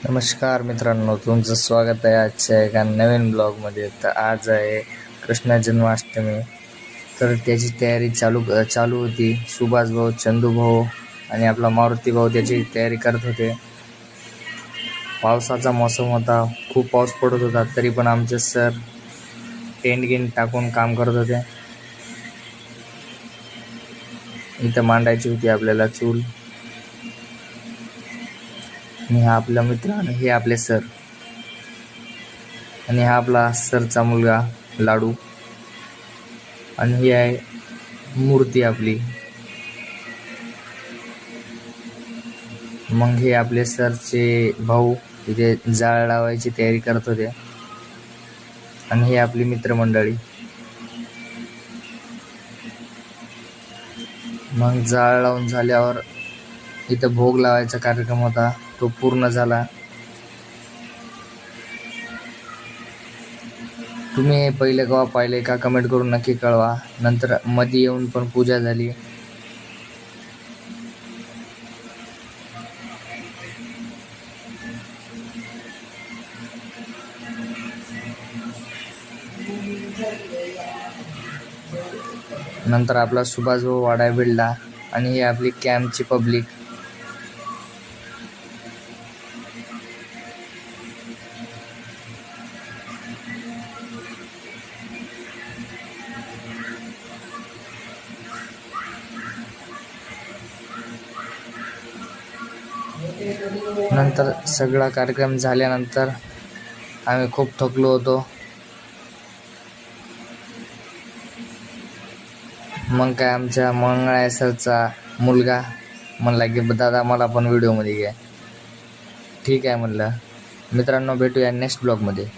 नमस्कार मित्रांनो, तुमचं स्वागत आहे आजच्या एका नवीन ब्लॉगमध्ये. तर आज आहे कृष्ण जन्माष्टमी. तर त्याची तयारी चालू होती. सुभाष भाऊ, चंदू भाऊ आणि आपला मारुती भाऊ त्याची तयारी करत होते. पावसाचा मोसम होता, खूप पाऊस पडत होता, तरी पण आमचे सर टेंट गिंट टाकून काम करत होते. इथं मांडायची होती आपल्याला चूल. आणि हा आपला मित्र आणि हे आपले सर आणि हा आपला सरचा मुलगा लाडू आणि ही आहे मूर्ती आपली. मग हे आपले सरचे भाऊ तिथे जाळ लावायची तयारी करत होते आणि हे आपली मित्रमंडळी. मग जाळ लावून झाल्यावर इथं भोग लावायचा कार्यक्रम होता, तो पूर्ण झाला. तुम्ही हे पहिले केव्हा पाहिले का कमेंट करून नक्की कळवा. नंतर मध्ये येऊन पण पूजा झाली. नंतर आपला सुभाष भाऊ वाडा भिडला आणि ही आपली कॅम्पची पब्लिक. नंतर सगळा कार्यक्रम झाल्यानंतर आम्ही खूप थकलो होतो. मग काय आमच्या मंगळा सरचा मुलगा म्हणला की दादा मला पण व्हिडिओमध्ये घ्या. ठीक आहे म्हणलं. मित्रांनो, भेटूया नेक्स्ट ब्लॉगमध्ये.